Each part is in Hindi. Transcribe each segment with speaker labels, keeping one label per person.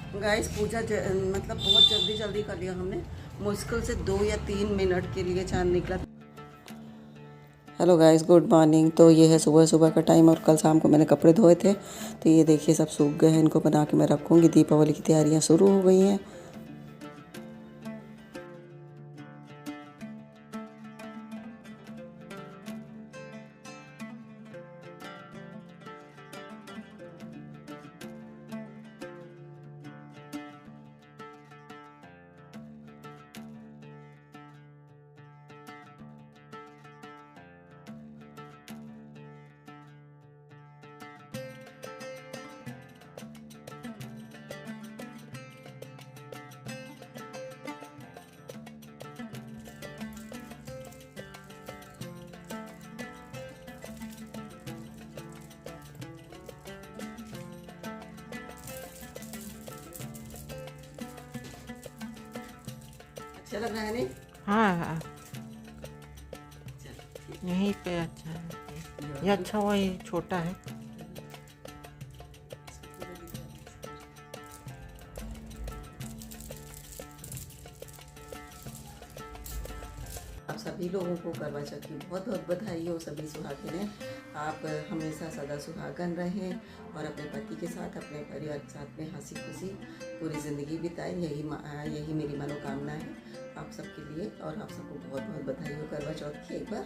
Speaker 1: गाइस पूजा मतलब बहुत जल्दी जल्दी कर लिया हमने। मुश्किल से 2 या 3 मिनट के लिए चांद निकला। Hello guys, good morning. तो ये है सुबह सुबह का टाइम और कल शाम को मैंने कपड़े धोए थे, तो ये देखिए सब सूख गए हैं। इनको बना के मैं रखूँगी। दीपावली की तैयारियाँ शुरू हो गई हैं। अच्छा लग रहा है नहीं?
Speaker 2: हाँ हाँ, यहीं पे अच्छा है। ये अच्छा हुआ ये छोटा है।
Speaker 1: आप सभी लोगों को करवा चौथ की बहुत बहुत बधाई हो। सभी सुहागिनें, आप हमेशा सदा सुहागन रहें और अपने पति के साथ, अपने परिवार के साथ में हंसी खुशी पूरी ज़िंदगी बिताएं। यही मेरी मनोकामना है आप सबके लिए। और आप सबको बहुत बहुत बधाई हो करवा चौथ की एक बार।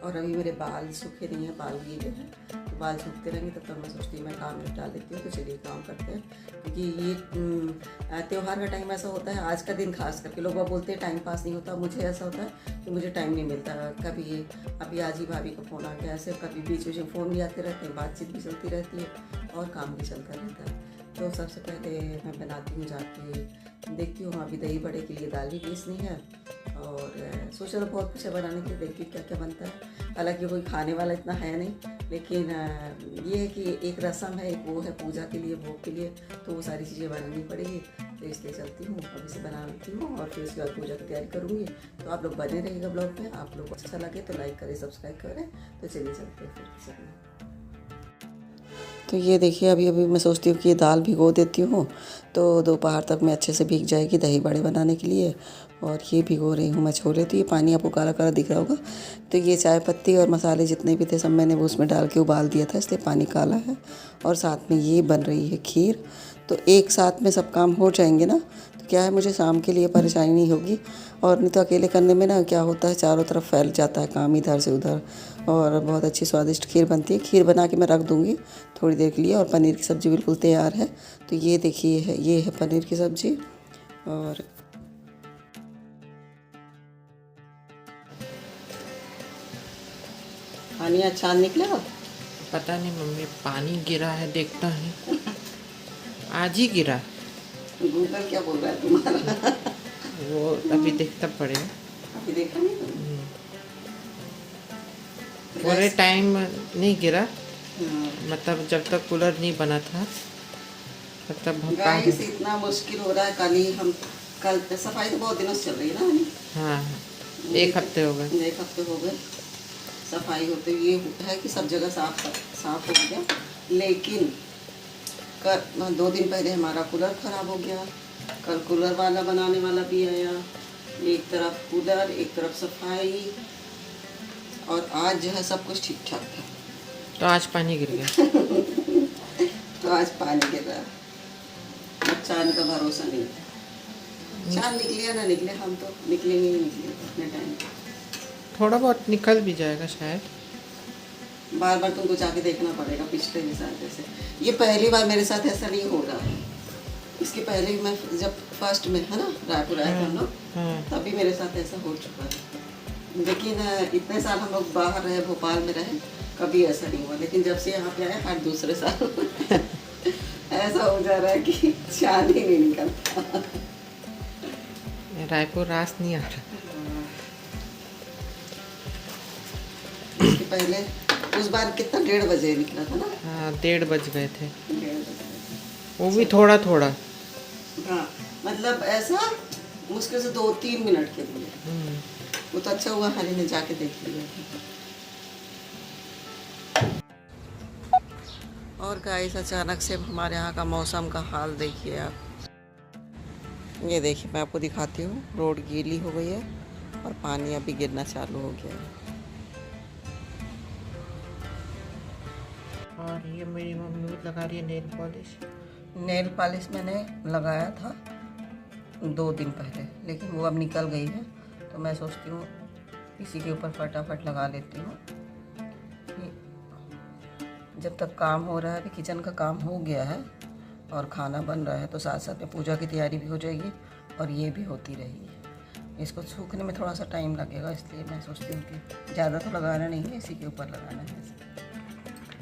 Speaker 1: और अभी मेरे बाल सूखे नहीं हैं, बाल गीले हैं। तो बाल सूखते रहेंगे तब तक मैं सोचती हूँ मैं काम निपटा लेती हूँ। तो चलिए काम करते हैं, क्योंकि ये त्यौहार का टाइम ऐसा होता है। आज का दिन खास करके लोग बोलते हैं टाइम पास नहीं होता। मुझे ऐसा होता है कि मुझे टाइम नहीं मिलता। कभी अभी आज ही भाभी का फ़ोन आ गया, ऐसे कभी बीच बीच में फ़ोन भी आते रहते हैं, बातचीत भी चलती रहती है और काम भी चलता रहता है। तो सबसे पहले मैं बनाती हूँ, जाके देखती हूँ। अभी दही बड़े के लिए दाल भी पीसनी है और सोचा तो बहुत कुछ है बनाने के लिए। देखती हूँ क्या क्या बनता है। हालांकि कोई खाने वाला इतना है नहीं, लेकिन ये है कि एक रस्म है, एक वो है पूजा के लिए, भोग के लिए, तो वो सारी चीज़ें बनानी पड़ेगी। तो इसलिए चलती हूँ, अभी से बनाती हूँ और फिर उसके बाद पूजा की तैयारी करूँगी। तो आप लोग बने रहिएगा ब्लॉग में। आप लोग को अच्छा लगे तो लाइक करें, सब्सक्राइब करें। तो चलिए चलते हैं फिर चलिए। तो ये देखिए अभी अभी मैं सोचती हूँ कि ये दाल भिगो देती हूँ, तो दोपहर तक में अच्छे से भीग जाएगी दही बड़े बनाने के लिए। और ये भिगो रही हूँ मैं छोले। तो ये पानी आपको काला काला दिख रहा होगा। तो ये चाय पत्ती और मसाले जितने भी थे सब मैंने वो उसमें डाल के उबाल दिया था, इसलिए पानी काला है। और साथ में ये बन रही है खीर। तो एक साथ में सब काम हो जाएंगे ना, तो क्या है मुझे शाम के लिए परेशानी नहीं होगी। और नहीं तो अकेले करने में ना क्या होता है, चारों तरफ फैल जाता है काम इधर से उधर। और बहुत अच्छी स्वादिष्ट खीर बनती है। खीर बना के मैं रख दूँगी थोड़ी देर के लिए। और पनीर की सब्ज़ी बिल्कुल तैयार है। तो ये देखिए ये है पनीर की सब्ज़ी। और पानी अच्छा निकलेगा।
Speaker 2: पता नहीं मम्मी, पानी गिरा है, देखता है। आज ही गिरा।
Speaker 1: गूगल क्या बोल रहा है तुम्हारा?
Speaker 2: वो अभी देखता पड़ेगा।
Speaker 1: अभी देखा नहीं तुम?
Speaker 2: पूरे टाइम नहीं गिरा,
Speaker 1: हाँ।
Speaker 2: मतलब जब तक कूलर नहीं बना था तब तक बहुत काम।
Speaker 1: गाइस इतना मुश्किल हो रहा है। कल सफाई तो बहुत दिनों से चल रही है ना।
Speaker 2: हाँ, एक हफ्ते हो गए।
Speaker 1: एक हफ्ते हो गए सफाई होते। ये है कि सब जगह साफ हो गया, लेकिन 2 दिन पहले हमारा कूलर ख़राब हो गया। कल कूलर वाला बनाने वाला भी आया। एक तरफ कूलर, एक तरफ सफाई। और आज जो है सब कुछ ठीक ठाक था।
Speaker 2: तो आज पानी गिर गया।
Speaker 1: तो आज पानी गिर रहा है। चांद का भरोसा नहीं है। चांद निकले या ना निकले, हम तो निकलेंगे ही निकलेंगे अपने टाइम।
Speaker 2: थोड़ा बहुत निकल भी जाएगा शायद।
Speaker 1: बार बार तुमको जाके देखना पड़ेगा पिछले के साथ। जैसे ये पहली बार मेरे साथ ऐसा नहीं हो रहा है। इसके पहले मैं जब फर्स्ट में है ना रायपुर आए थे हम लोग, तभी मेरे साथ ऐसा हो चुका है। लेकिन इतने साल हम लोग बाहर रहे, भोपाल में रहे, कभी ऐसा नहीं हुआ। लेकिन जब से यहाँ पे आए हर दूसरे साल ऐसा हो जा रहा है कि चांद ही नहीं निकलता।
Speaker 2: रायपुर रास नहीं आ रहा।
Speaker 1: इसके पहले उस बार कितना 1:30 बजे निकला था ना।
Speaker 2: हाँ, 1:30 बज गए थे।
Speaker 1: 1:30 बजे।
Speaker 2: वो भी थोड़ा थोड़ा।
Speaker 1: हाँ, मतलब ऐसा मुश्किल से 2-3 मिनट के लिए। वो तो अच्छा हुआ हाली ने जाके देख लिया। और गाइस अचानक से हमारे यहाँ का मौसम का हाल देखिए आप। ये देखिए मैं आपको दिखाती हूँ, रोड गीली हो गई है और पानी अभी गिरना चालू हो गया है।
Speaker 2: और ये मेरी मम्मी भी लगा रही है नेल पॉलिश।
Speaker 1: नेल पॉलिश मैंने लगाया था 2 दिन पहले, लेकिन वो अब निकल गई है, तो मैं सोचती हूँ इसी के ऊपर फटाफट लगा लेती हूँ। जब तक काम हो रहा है, अभी किचन का काम हो गया है और खाना बन रहा है, तो साथ साथ में पूजा की तैयारी भी हो जाएगी और ये भी होती रहेगी। इसको सूखने में थोड़ा सा टाइम लगेगा, इसलिए मैं सोचती हूँ कि ज़्यादा तो लगाना नहीं है, इसी के ऊपर लगाना है।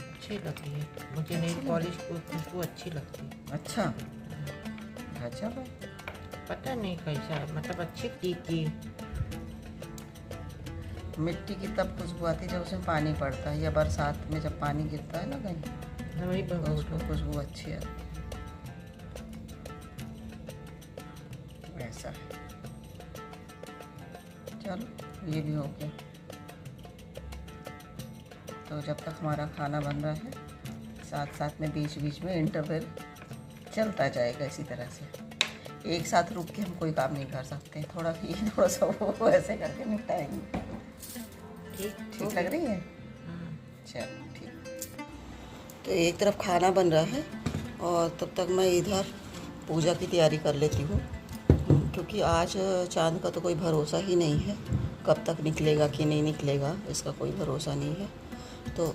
Speaker 2: अच्छी लगती है मुझे नेल पॉलिश को, खुशबू अच्छी लगती है।
Speaker 1: अच्छा, गजब है।
Speaker 2: पता नहीं कैसा, मतलब अच्छी तीखी।
Speaker 1: मिट्टी की तब खुशबू आती है जब उसमें पानी पड़ता है, या बरसात में जब पानी गिरता है ना कहीं,
Speaker 2: वही
Speaker 1: तो उसको खुशबू अच्छी आती है। ऐसा है। चलो ये भी हो गया। तो जब तक हमारा खाना बन रहा है, साथ साथ में बीच बीच में इंटरवल चलता जाएगा इसी तरह से। एक साथ रुक के हम कोई काम नहीं कर सकते, थोड़ा सा वो ऐसे करके निपटाएंगे। ठीक लग रही है? चलो ठीक। तो एक तरफ खाना बन रहा है और तब तक मैं इधर पूजा की तैयारी कर लेती हूँ, क्योंकि आज चांद का तो कोई भरोसा ही नहीं है, कब तक निकलेगा कि नहीं निकलेगा इसका कोई भरोसा नहीं है। तो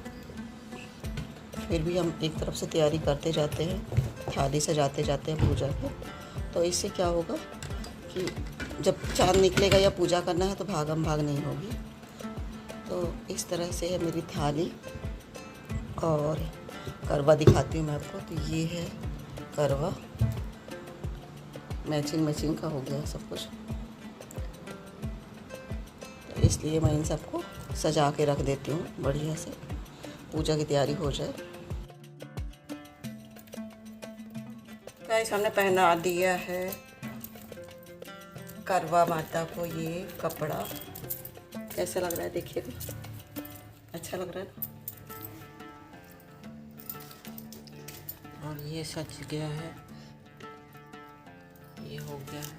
Speaker 1: फिर भी हम एक तरफ से तैयारी करते जाते हैं, थाली सजाते जाते हैं पूजा की। तो इससे क्या होगा कि जब चांद निकलेगा या पूजा करना है तो भागम भाग नहीं होगी। तो इस तरह से है मेरी थाली। और करवा दिखाती हूँ मैं आपको। तो ये है करवा, मैचिंग का हो गया सब कुछ, तो इसलिए मैं इन सबको सजा के रख देती हूँ बढ़िया से, पूजा की तैयारी हो जाए। गाइस हमने पहना दिया है करवा माता को ये कपड़ा। कैसा लग रहा है देखिए, अच्छा लग रहा है ना?
Speaker 2: और ये सच गया है, ये हो गया है।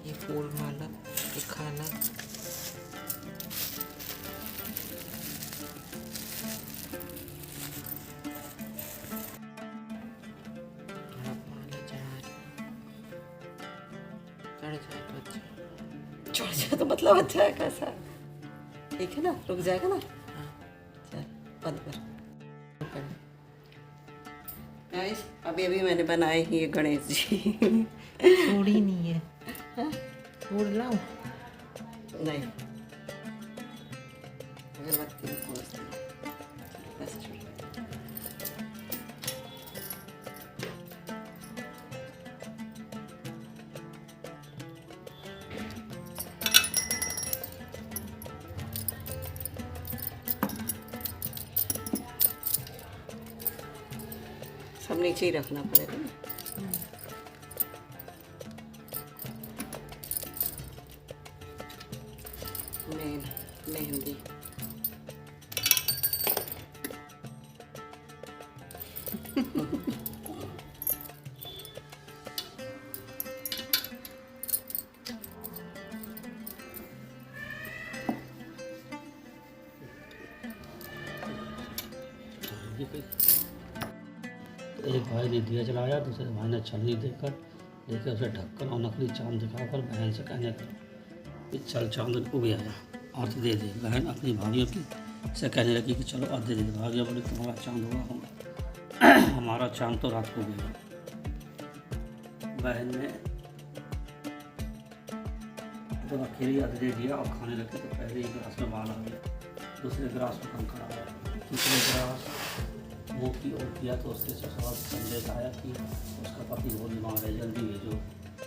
Speaker 2: ये फूल माला, ये खाना, चढ़ जाए तो अच्छा।
Speaker 1: छोड़ जाए तो मतलब अच्छा है, कैसा ठीक है ना? रुक जाएगा ना?
Speaker 2: हाँ।
Speaker 1: चल बंद कर। गाइस अभी मैंने बनाए ही ये गणेश जी।
Speaker 2: छोड़ ही नहीं है, छोड़ लाऊं?
Speaker 1: नहीं, अगरबत्ती में खोजती हूँ, बस छोड़। सब नीचे ही रखना पड़ेगा ना। मेहंदी
Speaker 3: एक भाई ने दिया जलाया, दूसरे भाई ने छलनी देकर उसे ढक्कन और नकली चांद दिखाकर बहन से कहने लगा कि चल चांद उग गया, अर्घ दे दे। बहन अपनी भाइयों की से कहने लगी कि चलो अर्घ दे दे। भाइयों बोले तुम्हारा चांद होगा, हमारा चांद तो रात को गया। बहन ने जब अकेली अर्घ दे दिया और खाने लगे तो पहले एक गिलास में बाल आ गया, दूसरे गिलास में कंकड़ आ गया, तीसरे गिलास मुँह की ओर किया तो उसके ससुराल संदेश आया कि उसका पति बहुत बीमार है, जल्दी भेजो।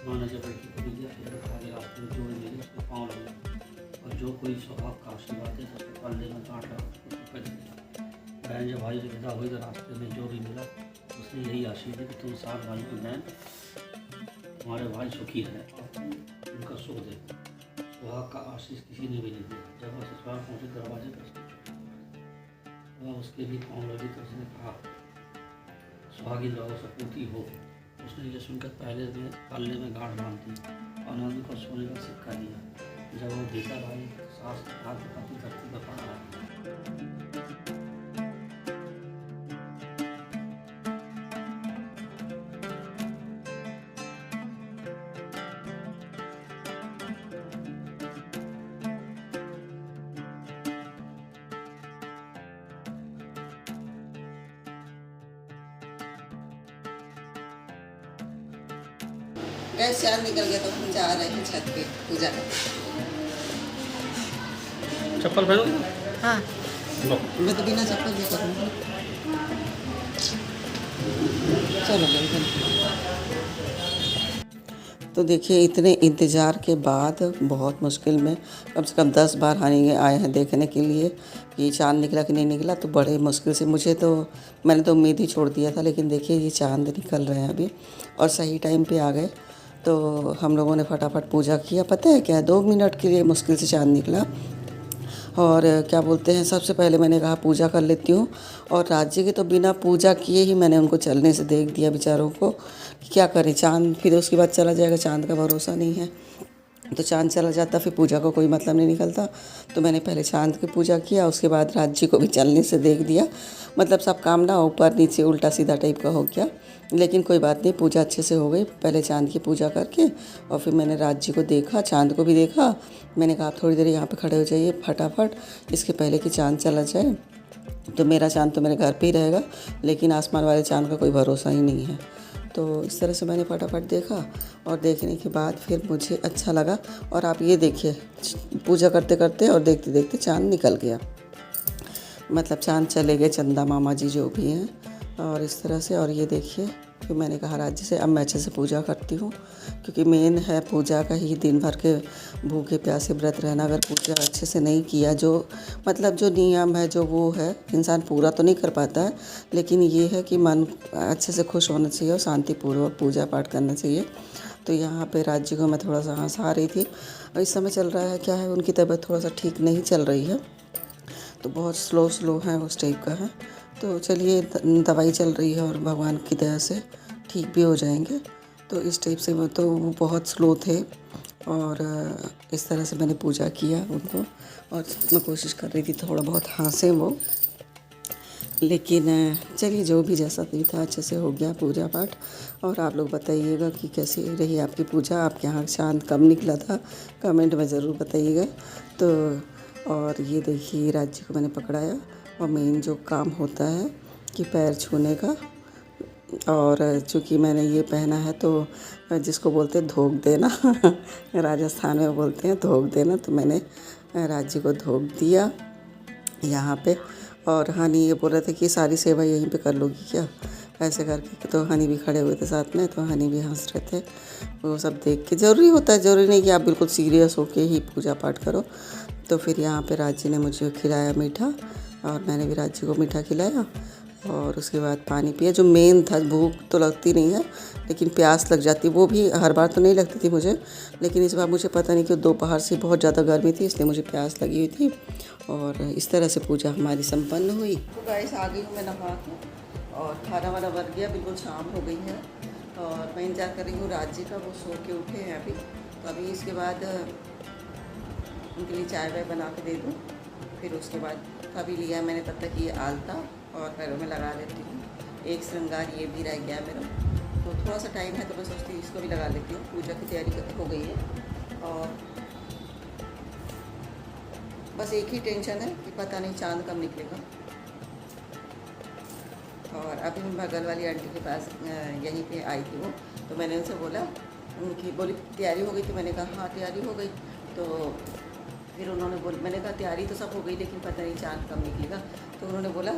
Speaker 3: माँ ने जब लड़की को दिया फिर आगे रास्ते में जोड़ मिले, उसके पाँव लगे और जो कोई सौभाग्य का आशीर्वाद है तो उसके पल्ले में कांट लगा उसको कर दिया। बहन जब भाई से विदा हुई तो रास्ते में जो भी मिला उसने यही आशीर्वाद दी कि तुम 7 भाइयों की बहन, तुम्हारे भाई सुखी रहे और तुम उनका सुख दे। सुहाग का आशीष किसी ने भी नहीं दिया। जब वह ससुराल पहुँचे दरवाजे पर होगा उसके भी पाँव लगी, तो उसने कहा सुहागिन रहो सपूती हो। उसने ये सुनकर पहले में पल्ले में गांठ बांध दी और नंद को सोने का सिक्का दिया। जब वो भीतर आई सास के हाथ में पति धरती पर पड़ा है।
Speaker 1: गैस चाँद निकल गया तो हम जा रहे हैं छत पे पूजा करने।
Speaker 3: चप्पल पहनोगे?
Speaker 2: हाँ
Speaker 1: मैं तो बिना चप्पल भी करूँगी। चलो तो देखिए इतने इंतज़ार के बाद बहुत मुश्किल में कम से कम 10 बार हनी आए हैं देखने के लिए कि चाँद निकला कि नहीं निकला। तो बड़े मुश्किल से मैंने तो उम्मीद ही छोड़ दिया था, लेकिन देखिए ये चाँद निकल रहे हैं अभी और सही टाइम पे आ गए। तो हम लोगों ने फटाफट पूजा किया। पता है क्या, 2 मिनट के लिए मुश्किल से चाँद निकला। और क्या बोलते हैं, सबसे पहले मैंने कहा पूजा कर लेती हूँ, और राज्य के तो बिना पूजा किए ही मैंने उनको चलने से देख दिया बेचारों को कि क्या करें, चाँद फिर उसके बाद चला जाएगा, चाँद का भरोसा नहीं है। तो चाँद चला जाता फिर पूजा को कोई मतलब नहीं निकलता। तो मैंने पहले चाँद की पूजा किया, उसके बाद राज्य को भी चलने से देख दिया। मतलब सब काम ना ऊपर नीचे उल्टा सीधा टाइप का हो गया, लेकिन कोई बात नहीं, पूजा अच्छे से हो गई। पहले चाँद की पूजा करके और फिर मैंने राज्य को देखा, चाँद को भी देखा। मैंने कहा आप थोड़ी देर यहाँ पे खड़े हो जाइए फटाफट, इसके पहले कि चाँद चला जाए। तो मेरा चाँद तो मेरे घर पे ही रहेगा, लेकिन आसमान वाले चाँद का कोई भरोसा ही नहीं है। तो इस तरह से मैंने फटाफट देखा, और देखने के बाद फिर मुझे अच्छा लगा। और आप ये देखिए, पूजा करते करते और देखते देखते चाँद निकल गया। मतलब चाँद चले गए, चंदा मामा जी जो भी हैं, और इस तरह से। और ये देखिए, फिर मैंने कहा राज्य से अब मैं अच्छे से पूजा करती हूँ, क्योंकि मेन है पूजा का ही, दिन भर के भूखे प्यासे व्रत रहना। अगर पूजा अच्छे से नहीं किया, जो मतलब जो नियम है, जो वो है, इंसान पूरा तो नहीं कर पाता है, लेकिन ये है कि मन अच्छे से खुश होना चाहिए और शांतिपूर्वक पूजा पाठ करना चाहिए। तो यहाँ पे राज्य को मैं थोड़ा सा हंसा रही थी। और इस समय चल रहा है क्या है, उनकी तबीयत थोड़ा सा ठीक नहीं चल रही है, तो बहुत स्लो है, उस टाइप का है। तो चलिए, दवाई चल रही है और भगवान की दया से ठीक भी हो जाएंगे। तो इस टाइप से वो तो बहुत स्लो थे, और इस तरह से मैंने पूजा किया उनको। और मैं कोशिश कर रही थी थोड़ा बहुत हंसे वो, लेकिन चलिए जो भी जैसा भी था अच्छे से हो गया पूजा पाठ। और आप लोग बताइएगा कि कैसी रही आपकी पूजा, आपके यहाँ चाँद कब निकला था, कमेंट में ज़रूर बताइएगा। तो और ये देखिए, राज्य को मैंने पकड़ाया, और मेन जो काम होता है कि पैर छूने का, और चूँकि मैंने ये पहना है तो जिसको बोलते हैं धोक देना राजस्थान में बोलते हैं धोक देना, तो मैंने राज्य को धोक दिया यहाँ पे। और हनी ये बोल रहे थे कि सारी सेवा यहीं पे कर लोगी क्या, ऐसे करके। तो हनी भी खड़े हुए थे साथ में, तो हनी भी हंस रहे थे। वो सब देख के ज़रूरी होता है, ज़रूरी नहीं कि आप बिल्कुल सीरियस होके ही पूजा पाठ करो। तो फिर यहाँ पे राज्य ने मुझे खिलाया मीठा, और मैंने भी राज्य को मीठा खिलाया, और उसके बाद पानी पिया। जो मेन था, भूख तो लगती नहीं है लेकिन प्यास लग जाती, वो भी हर बार तो नहीं लगती थी मुझे, लेकिन इस बार मुझे पता नहीं क्यों दोपहर से बहुत ज़्यादा गर्मी थी, इसलिए मुझे प्यास लगी हुई थी। और इस तरह से पूजा हमारी संपन्न हुई। तो गाइस आ गई हूँ मैं नहा के, और खाना वाना बन गया, बिल्कुल शाम हो गई है। और मैं इंतजार कर रही हूँ राज्य का, वो सो के उठे हैं अभी। तो अभी इसके बाद उनके लिए चाय वाय बना के दे दूँ। फिर उसके बाद कभी लिया मैंने तब तक ये आलता, और पैरों में लगा लेती हूँ। एक श्रृंगार ये भी रह गया मेरा, तो थोड़ा सा टाइम है तो मैं सोचती हूँ इसको भी लगा लेती हूँ। पूजा की तैयारी हो गई है, और बस एक ही टेंशन है कि पता नहीं चाँद कब निकलेगा। और अभी मैं बगल वाली आंटी के पास यहीं पे आई थी वो, तो मैंने उनसे बोला, उनकी बोली तैयारी हो गई, तो मैंने कहा हाँ तैयारी हो गई। तो फिर उन्होंने मैंने कहा तैयारी तो सब हो गई, लेकिन पता नहीं चाँद कब निकलेगा। तो उन्होंने बोला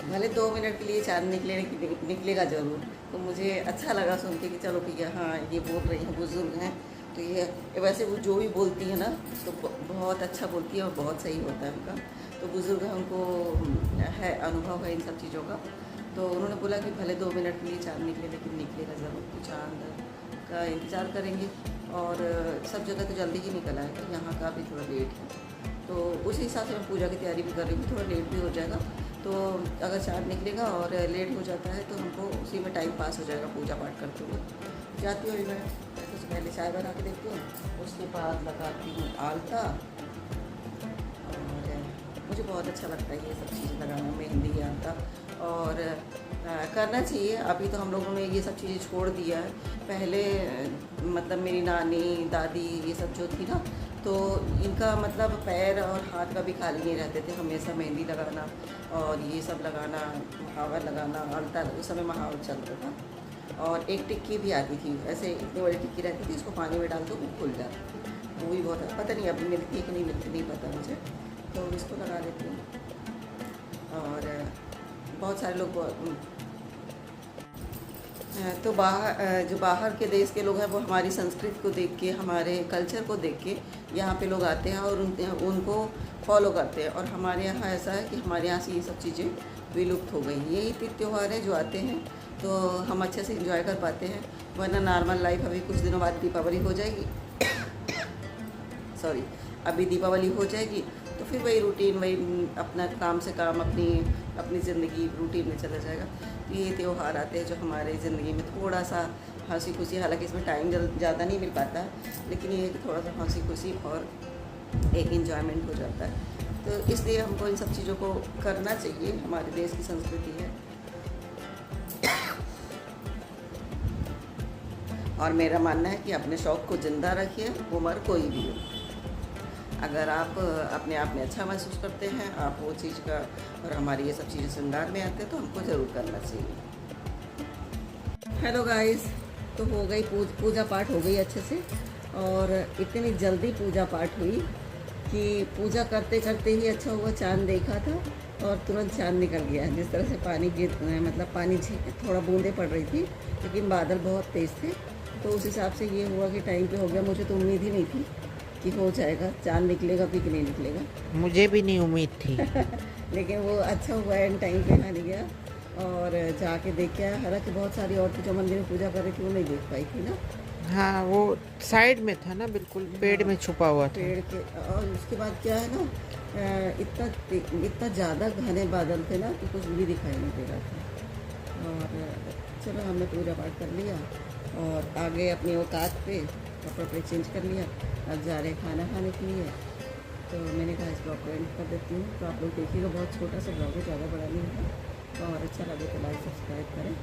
Speaker 1: भले 2 मिनट के लिए चाँद निकलेगा ज़रूर। तो मुझे अच्छा लगा सुन के कि चलो भैया, हाँ ये बोल रही हैं, बुज़ुर्ग हैं, तो ये वैसे वो जो भी बोलती है ना तो बहुत अच्छा बोलती है और बहुत सही होता है उनका। तो बुज़ुर्ग है, उनको है अनुभव है इन सब चीज़ों का। तो उन्होंने बोला कि भले 2 मिनट के लिए चाँद निकले, लेकिन निकलेगा ज़रूर। तो चाँद का इंतज़ार करेंगे, और सब जगह तो जल्दी ही निकल आएगा, यहाँ का भी थोड़ा लेट है। तो उसी हिसाब से मैं पूजा की तैयारी भी कर रही हूँ, थोड़ा लेट भी हो जाएगा। तो अगर चाँद निकलेगा और लेट हो जाता है तो हमको उसी में टाइम पास हो जाएगा पूजा पाठ करते हुए। जाती हूँ मैं सबसे पहले चाय बना के देखती हूँ, उसके बाद लगाती हूँ आलता। और मुझे बहुत अच्छा लगता है ये सब चीज़ लगाना, मेहंदी आलता। और करना चाहिए। अभी तो हम लोगों ने ये सब चीज़ें छोड़ दिया है। पहले मतलब मेरी नानी दादी ये सब जो थी ना, तो इनका मतलब पैर और हाथ का भी खाली नहीं रहते थे, हमेशा मेहंदी लगाना और ये सब लगाना, महावर लगाना, आलता। उस समय महावर चलता था। और एक टिक्की भी आती थी, ऐसे इतनी बड़ी टिक्की रहती थी, उसको पानी में डाल दो वो खुल जाती, वो भी बहुत पता नहीं अभी मिलती है कि नहीं मिलती, नहीं पता मुझे, तो इसको लगा लेती हूँ। और बहुत सारे लोग तो जो बाहर के देश के लोग हैं वो हमारी संस्कृति को देख के, हमारे कल्चर को देख के यहाँ पे लोग आते हैं और उनको फॉलो करते हैं। और हमारे यहाँ ऐसा है कि हमारे यहाँ से ये सब चीज़ें विलुप्त हो गई। यही त्यौहार है जो आते हैं तो हम अच्छे से इंजॉय कर पाते हैं, वरना नॉर्मल लाइफ अभी कुछ दिनों बाद दीपावली हो जाएगी सॉरी अभी दीपावली हो जाएगी तो फिर वही रूटीन, वही अपना काम से काम, अपनी ज़िंदगी रूटीन में चला जाएगा। तो ये त्यौहार आते हैं जो हमारे ज़िंदगी में थोड़ा सा हंसी खुशी, हालांकि इसमें टाइम ज़्यादा नहीं मिल पाता है, लेकिन ये है कि थोड़ा सा हंसी खुशी और एक इंजॉयमेंट हो जाता है। तो इसलिए हमको इन सब चीज़ों को करना चाहिए, हमारे देश की संस्कृति है। और मेरा मानना है कि अपने शौक़ को ज़िंदा रखिए, उम्र कोई भी हो। अगर आप अपने आप में अच्छा महसूस करते हैं, आप वो चीज़ का, और हमारी ये सब चीज़ें श्रृंगार में आते हैं तो हमको ज़रूर करना चाहिए। हेलो गाइस, तो हो गई पूजा पाठ हो गई अच्छे से, और इतनी जल्दी पूजा पाठ हुई कि पूजा करते करते ही अच्छा हुआ चाँद देखा था और तुरंत चाँद निकल गया। जिस तरह से पानी मतलब पानी थोड़ा बूंदे पड़ रही थी, लेकिन बादल बहुत तेज़ थे, तो उस हिसाब से ये हुआ कि टाइम पे हो गया। मुझे तो उम्मीद ही नहीं थी कि हो जाएगा, चाँद निकलेगा भी कि नहीं निकलेगा।
Speaker 2: मुझे भी नहीं उम्मीद थी
Speaker 1: लेकिन वो अच्छा हुआ एंड टाइम पे आ गया और जाके देख के आया। हालांकि बहुत सारी औरतें जो मंदिर में पूजा कर रही थी वो नहीं देख पाई थी ना।
Speaker 2: हाँ, वो साइड में था ना, बिल्कुल पेड़ में छुपा हुआ था।
Speaker 1: पेड़ के, और उसके बाद क्या है ना, इतना ज़्यादा घने बादल थे ना कि कुछ भी दिखाई नहीं दे रहा था। और चलो हमने पूजा पाठ कर लिया और आगे अपनी औकात पे कपड़े चेंज कर लिया। अब जा रहे खाना खाने के लिए, तो मैंने कहा इस ब्लॉग को एंड कर देती हूँ। तो आप लोग देखिएगा, बहुत छोटा सा ब्लॉग है, ज़्यादा बड़ा नहीं है। और अच्छा लगे तो लाइक सब्सक्राइब करें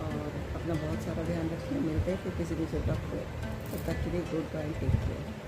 Speaker 1: और अपना बहुत सारा ध्यान रखें। मिलते हैं फिर किसी दूसरे ब्लॉग पे, तब तक के लिए गुड बाय, टेक केयर।